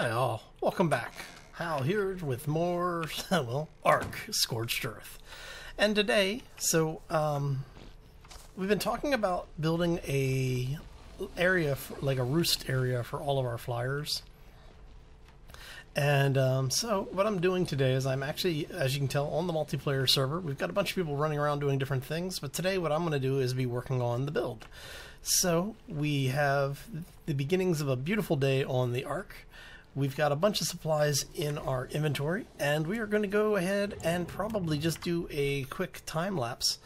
Hi all, welcome back. Hal here with more, well, Ark, Scorched Earth. And today, we've been talking about building a area, like a roost area for all of our flyers. And so what I'm doing today is I'm actually, as you can tell, on the multiplayer server. We've got a bunch of people running around doing different things, but today what I'm going to do is be working on the build. So we have the beginnings of a beautiful day on the Ark. We've got a bunch of supplies in our inventory, and we are going to go ahead and probably just do a quick time lapse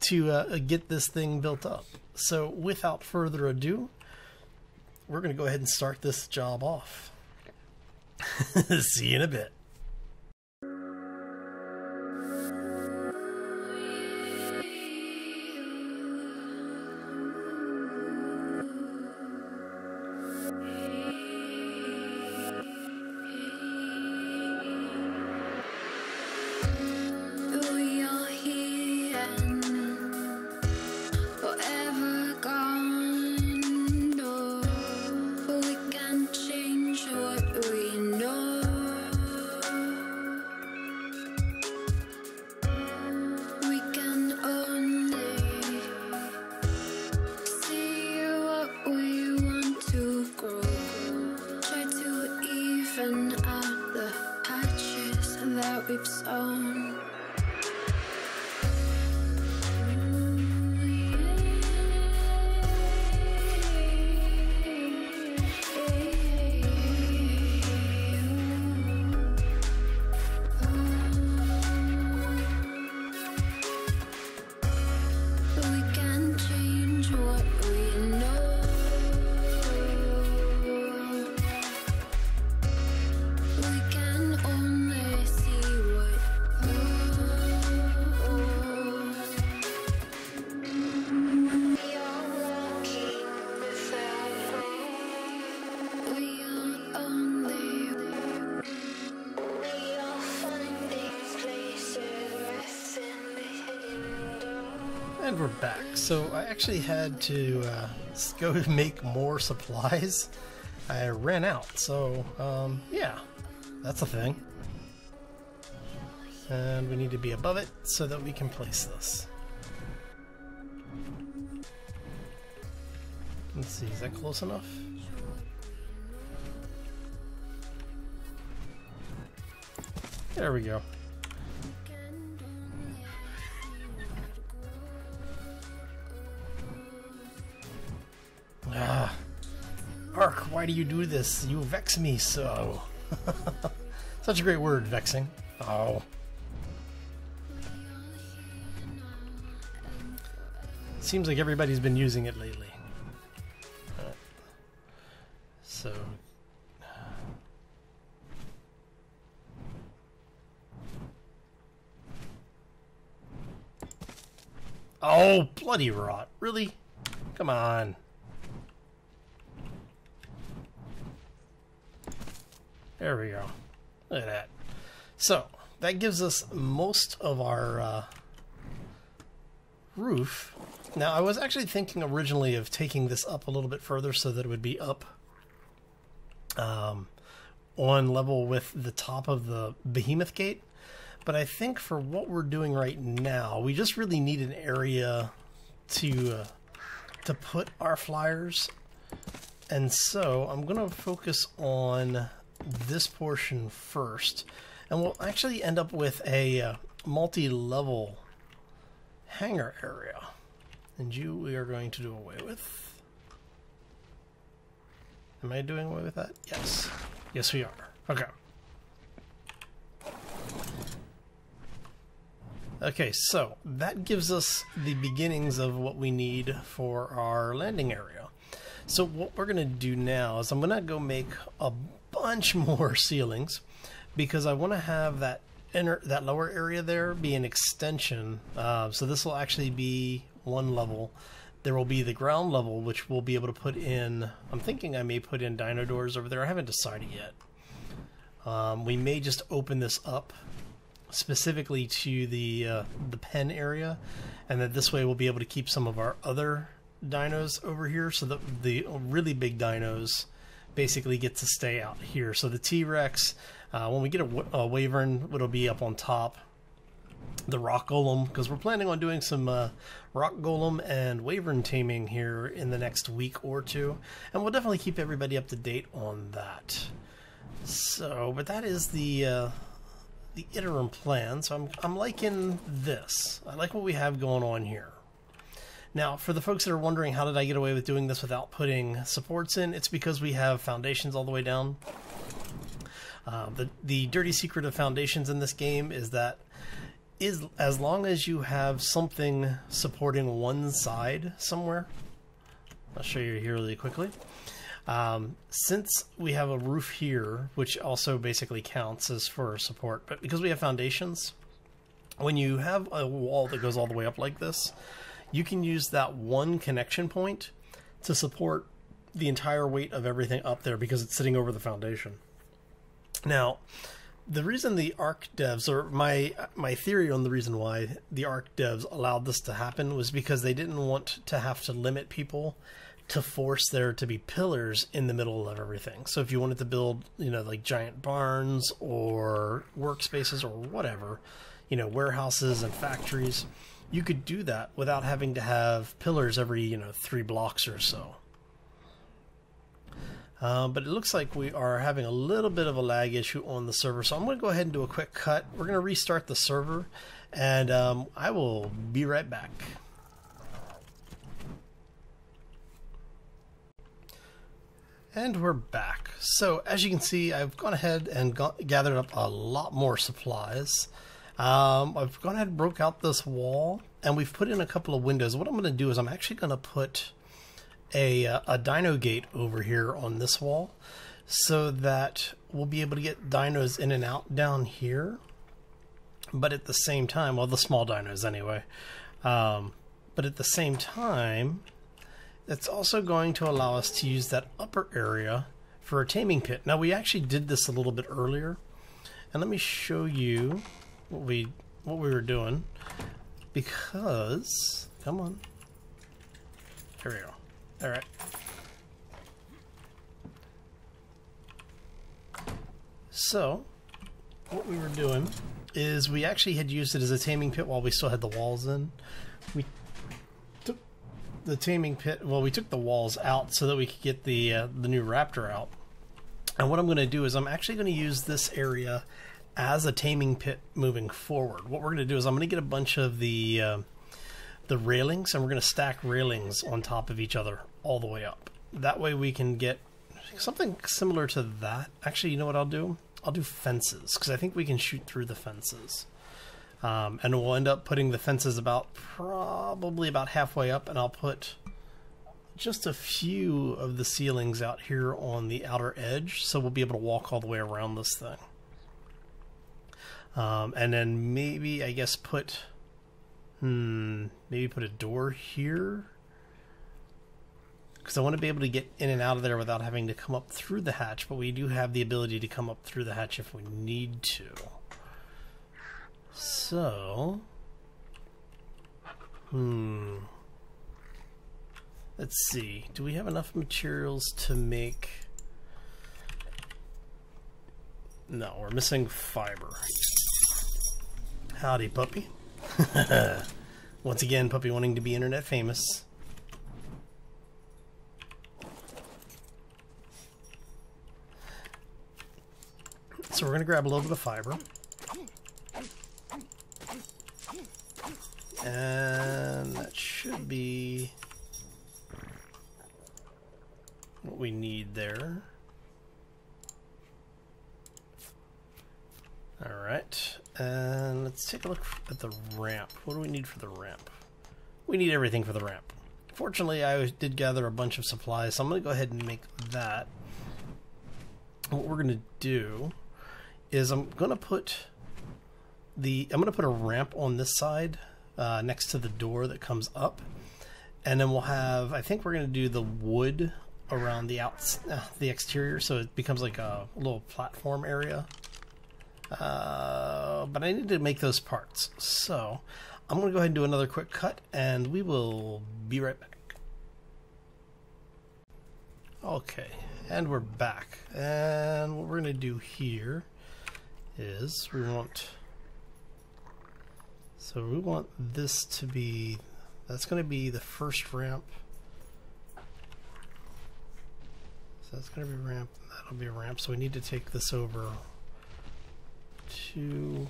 to get this thing built up. So without further ado, we're going to go ahead and start this job off. See you in a bit. And we're back. So I actually had to go make more supplies. I ran out. So yeah, that's a thing. And we need to be above it so that we can place this. Let's see, is that close enough? There we go. Ark, why do you do this? You vex me so. Such a great word, vexing. Oh. Seems like everybody's been using it lately. So. Oh, bloody rot. Really? Come on. There we go. Look at that. So that gives us most of our roof. Now I was actually thinking originally of taking this up a little bit further so that it would be up on level with the top of the behemoth gate. But I think for what we're doing right now, we just really need an area to put our flyers. And so I'm going to focus on this portion first, and we'll actually end up with a multi-level hangar area, and you we are going to do away with. Am I doing away with that? Yes. Yes, we are. Okay. Okay, so that gives us the beginnings of what we need for our landing area. So what we're going to do now is I'm going to go make a bunch more ceilings, because I want to have that lower area there be an extension. So this will actually be one level. There will be the ground level, which we'll be able to put in. I'm thinking I may put in dino doors over there. I haven't decided yet. We may just open this up specifically to the pen area, and that this way we'll be able to keep some of our other dinos over here, so that the really big dinos basically get to stay out here. So the T-Rex, when we get a wyvern, it'll be up on top. The rock golem, because we're planning on doing some rock golem and wyvern taming here in the next week or two, and we'll definitely keep everybody up to date on that. So, but that is the interim plan. So I'm liking this. I like what we have going on here. Now, for the folks that are wondering how did I get away with doing this without putting supports in, it's because we have foundations all the way down. The dirty secret of foundations in this game is that as long as you have something supporting one side somewhere, I'll show you here really quickly. Since we have a roof here, which also basically counts as for support, but because we have foundations, when you have a wall that goes all the way up like this, you can use that one connection point to support the entire weight of everything up there because it's sitting over the foundation. Now, the reason the ARC devs, or my theory on the reason why the ARC devs allowed this to happen, was because they didn't want to have to limit people to force there to be pillars in the middle of everything. So if you wanted to build, you know, like giant barns or workspaces or whatever, you know, warehouses and factories, you could do that without having to have pillars every, you know, 3 blocks or so. But it looks like we are having a little bit of a lag issue on the server, so I'm going to go ahead and do a quick cut. We're going to restart the server, and I will be right back. And we're back. So as you can see, I've gone ahead and gathered up a lot more supplies. I've gone ahead and broke out this wall, and we've put in a couple of windows. What I'm going to do is I'm actually going to put a dino gate over here on this wall so that we'll be able to get dinos in and out down here, but at the same time, well, the small dinos anyway, but at the same time it's also going to allow us to use that upper area for a taming pit. Now, we actually did this a little bit earlier, and let me show you what we were doing, because come on, here we go. All right. So, what we were doing is we actually had used it as a taming pit while we still had the walls in. We took the taming pit, well, we took the walls out so that we could get the new raptor out. And what I'm going to do is I'm actually going to use this area as a taming pit moving forward. What we're going to do is I'm going to get a bunch of the railings, and we're going to stack railings on top of each other all the way up. That way we can get something similar to that. Actually, you know what I'll do? I'll do fences, because I think we can shoot through the fences. And we'll end up putting the fences probably about halfway up, and I'll put just a few of the ceilings out here on the outer edge, so we'll be able to walk all the way around this thing. And then maybe, I guess, maybe put a door here, because I want to be able to get in and out of there without having to come up through the hatch, but we do have the ability to come up through the hatch if we need to. So, let's see. Do we have enough materials to make... No, we're missing fiber. Howdy, puppy. Once again, puppy wanting to be internet famous. So we're going to grab a little bit of fiber. And that should be what we need there. Alright, and let's take a look at the ramp. What do we need for the ramp? We need everything for the ramp. Fortunately, I did gather a bunch of supplies, so I'm going to go ahead and make that. What we're going to do is I'm going to put a ramp on this side next to the door that comes up, and then we'll have, I think we're going to do the wood around the exterior, so it becomes like a little platform area. But I need to make those parts, so I'm going to go ahead and do another quick cut, and we will be right back. Okay, and we're back. And what we're going to do here is we want this to be, that's going to be the first ramp. So that's going to be ramp, that'll be a ramp. So we need to take this over to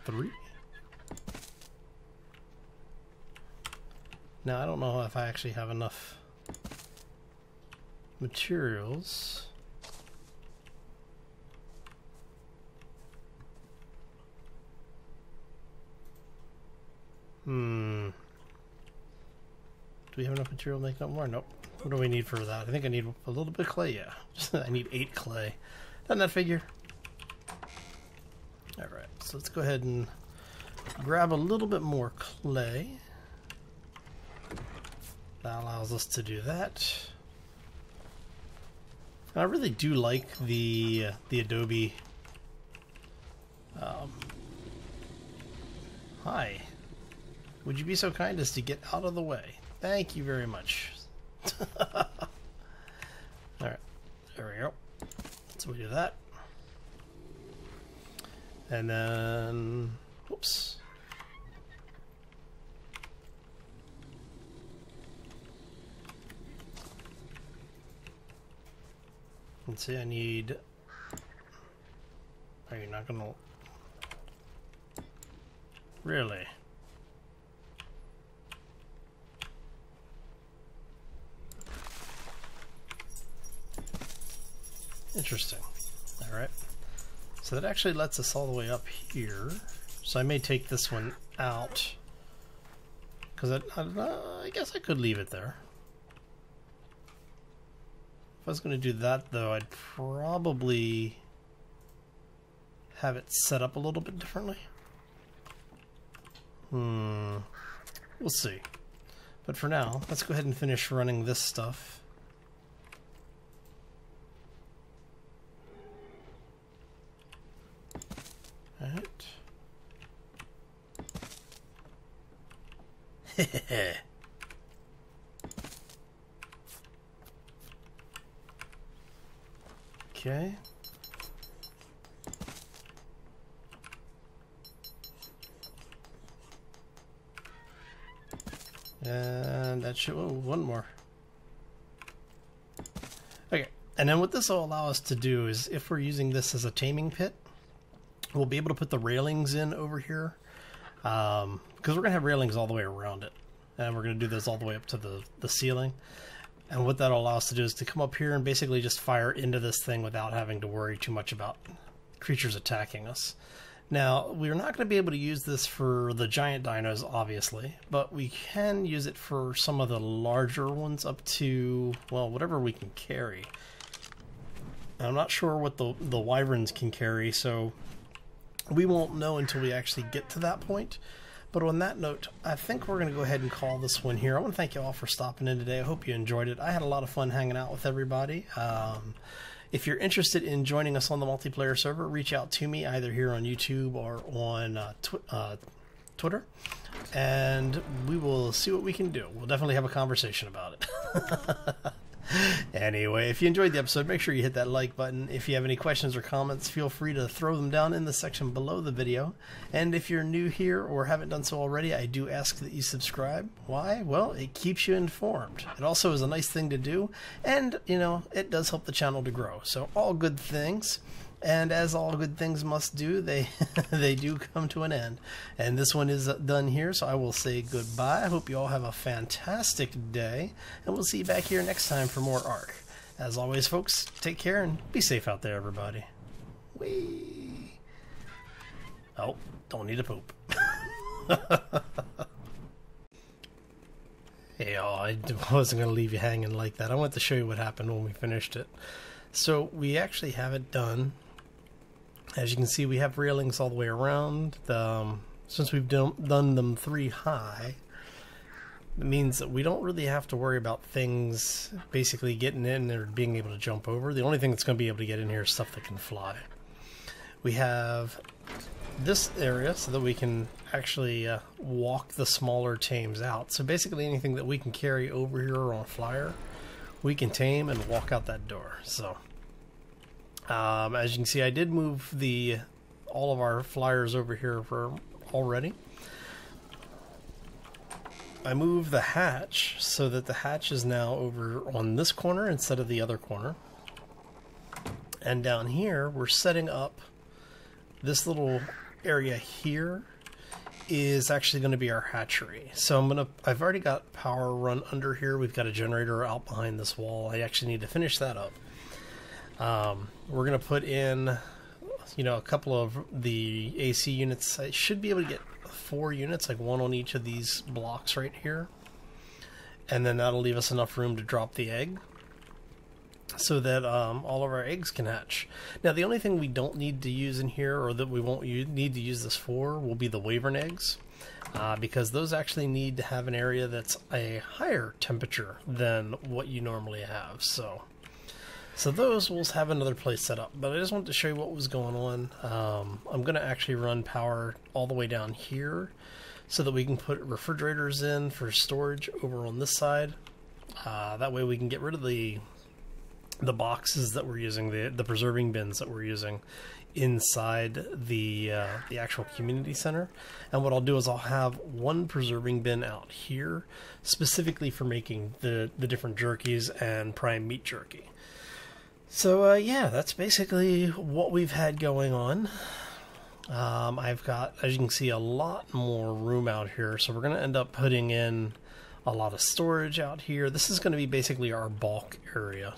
3. Now I don't know if I actually have enough materials. Do we have enough material to make no more? Nope. What do we need for that? I think I need a little bit of clay, yeah. I need 8 clay. Doesn't that figure? Alright, so let's go ahead and grab a little bit more clay. That allows us to do that. And I really do like the Adobe. Hi. Would you be so kind as to get out of the way? Thank you very much. Alright, there we go. So we do that. And then, whoops. Let's see, I need, are you not gonna, really? Interesting. Alright. So that actually lets us all the way up here. So I may take this one out. Because I guess I could leave it there. If I was going to do that, though, I'd probably have it set up a little bit differently. We'll see. But for now, let's go ahead and finish running this stuff. Alright. Okay. And that should, oh, one more. Okay, and then what this will allow us to do is, if we're using this as a taming pit, we'll be able to put the railings in over here, because we're going to have railings all the way around it, and we're going to do this all the way up to the ceiling. And what that'll allow us to do is to come up here and basically just fire into this thing without having to worry too much about creatures attacking us. Now, we're not going to be able to use this for the giant dinos, obviously, but we can use it for some of the larger ones up to, well, whatever we can carry. I'm not sure what the wyverns can carry, so we won't know until we actually get to that point. But on that note, I think we're going to go ahead and call this one here. I want to thank you all for stopping in today. I hope you enjoyed it. I had a lot of fun hanging out with everybody. If you're interested in joining us on the multiplayer server, reach out to me either here on YouTube or on Twitter, and we will see what we can do. We'll definitely have a conversation about it. Anyway, if you enjoyed the episode, make sure you hit that like button. If you have any questions or comments, feel free to throw them down in the section below the video. And if you're new here or haven't done so already, I do ask that you subscribe. Why? Well, it keeps you informed. It also is a nice thing to do, and, you know, it does help the channel to grow. So all good things. And as all good things must do, they do come to an end. And this one is done here, so I will say goodbye. I hope you all have a fantastic day, and we'll see you back here next time for more Ark. As always, folks, take care and be safe out there, everybody. Whee! Oh, don't need to poop. Hey, y'all, I wasn't going to leave you hanging like that. I wanted to show you what happened when we finished it. So we actually have it done. As you can see, we have railings all the way around. Since we've done them 3 high, it means that we don't really have to worry about things basically getting in or being able to jump over. The only thing that's going to be able to get in here is stuff that can fly. We have this area so that we can actually walk the smaller tames out. So basically anything that we can carry over here on a flyer, we can tame and walk out that door. So as you can see, I did move all of our flyers over here already. I moved the hatch so that the hatch is now over on this corner instead of the other corner. And down here, we're setting up this little area here is actually going to be our hatchery. So I've already got power run under here. We've got a generator out behind this wall. I actually need to finish that up. We're going to put in, you know, a couple of the AC units. I should be able to get 4 units, like 1 on each of these blocks right here. And then that'll leave us enough room to drop the egg so that all of our eggs can hatch. Now, the only thing we don't need to use in here, or that we won't need to use this for, will be the wyvern eggs, because those actually need to have an area that's a higher temperature than what you normally have. So those will have another place set up, but I just wanted to show you what was going on. I'm going to actually run power all the way down here so that we can put refrigerators in for storage over on this side. That way we can get rid of the boxes that we're using, the preserving bins that we're using inside the actual community center. And what I'll do is I'll have one preserving bin out here specifically for making the different jerkies and prime meat jerky. So yeah, that's basically what we've had going on. I've got, as you can see, a lot more room out here, so we're going to end up putting in a lot of storage out here. This is going to be basically our bulk area.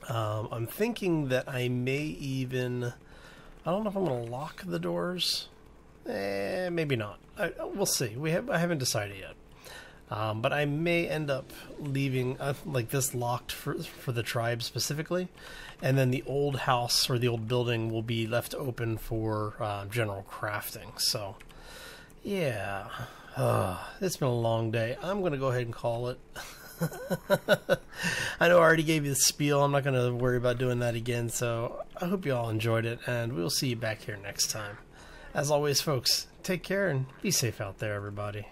I'm thinking that I may even, I don't know if I'm going to lock the doors. Maybe not. We'll see. I haven't decided yet. But I may end up leaving like this locked for the tribe specifically, and then the old house or the old building will be left open for general crafting. So yeah, it's been a long day. I'm going to go ahead and call it. I know I already gave you the spiel. I'm not going to worry about doing that again. So I hope you all enjoyed it, and we'll see you back here next time. As always, folks, take care and be safe out there, everybody.